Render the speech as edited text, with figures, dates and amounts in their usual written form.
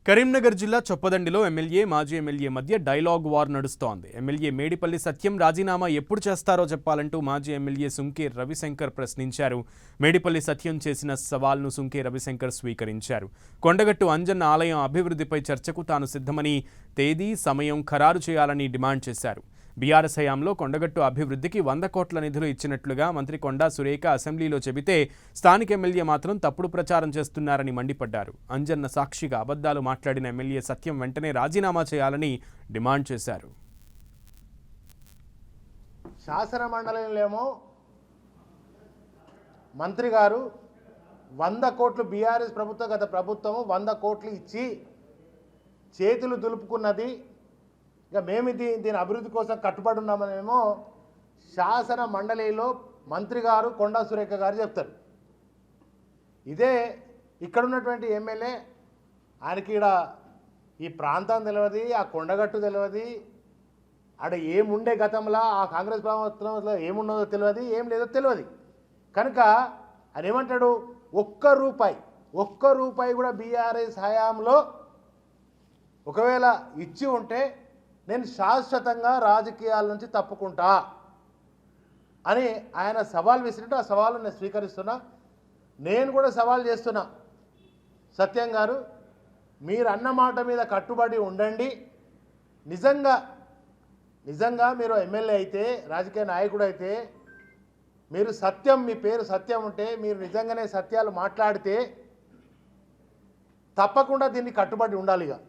కరీంనగర్ జిల్లా చొప్పదండిలో ఎమ్మెల్యే మాజీ ఎమ్మెల్యే మధ్య డైలాగ్ వార్ నడుస్తోంది. ఎమ్మెల్యే మేడిపల్లి సత్యం రాజీనామా ఎప్పుడు చేస్తారో చెప్పాలంటూ మాజీ ఎమ్మెల్యే సుంకే రవిశంకర్ ప్రశ్నించారు. మేడిపల్లి సత్యం చేసిన సవాల్ను సుంకే రవిశంకర్ స్వీకరించారు. కొండగట్టు అంజన్న ఆలయం అభివృద్ధిపై చర్చకు తాను సిద్ధమని, తేదీ సమయం ఖరారు చేయాలని డిమాండ్ చేశారు. బీఆర్ఎస్ హయాంలో కొండగట్టు అభివృద్ధికి 100 కోట్ల నిధులు ఇచ్చినట్లుగా మంత్రి కొండా సురేఖ అసెంబ్లీలో చెబితే స్థానిక ఎమ్మెల్యే మాత్రం తప్పుడు ప్రచారం చేస్తున్నారని మండిపడ్డారు. అంజన్న సాక్షిగా అబద్ధాలు మాట్లాడిన ఎమ్మెల్యే సత్యం వెంటనే రాజీనామా చేయాలని డిమాండ్ చేశారు. శాసన మండలిలో మంత్రి గారు 100 కోట్లు బీఆర్ఎస్ ప్రభుత్వం గత ప్రభుత్వము 100 కోట్లు ఇచ్చి చేతులు దులుపుకున్నది, ఇక మేము దీని అభివృద్ధి కోసం కట్టుబడి ఉన్నామనేమో శాసన మండలిలో మంత్రి గారు కొండా సురేఖ గారు చెప్తారు. ఇదే ఇక్కడ ఉన్నటువంటి ఎమ్మెల్యే ఆయనకి ఇక్కడ ఈ ప్రాంతం తెలియదు, ఆ కొండగట్టు తెలియదు, ఆడ ఏముండే గతంలో ఆ కాంగ్రెస్ ప్రభుత్వంలో ఏమున్నదో తెలియదు, ఏం లేదో తెలియదు. కనుక ఆయన ఏమంటాడు, ఒక్క రూపాయి కూడా బీఆర్ఎస్ హయాంలో ఒకవేళ ఇచ్చి ఉంటే నేను శాశ్వతంగా రాజకీయాల నుంచి తప్పుకుంటా అని ఆయన సవాల్ విసిరినట్టు ఆ సవాలు నేను స్వీకరిస్తున్నా. నేను కూడా సవాల్ చేస్తున్నా, సత్యం గారు మీరు అన్న మాట మీద కట్టుబడి ఉండండి. నిజంగా మీరు ఎమ్మెల్యే అయితే, రాజకీయ నాయకుడు అయితే, మీరు సత్యం, మీ పేరు సత్యం ఉంటే, మీరు నిజంగానే సత్యాలు మాట్లాడితే తప్పకుండా దీన్ని కట్టుబడి ఉండాలిగా.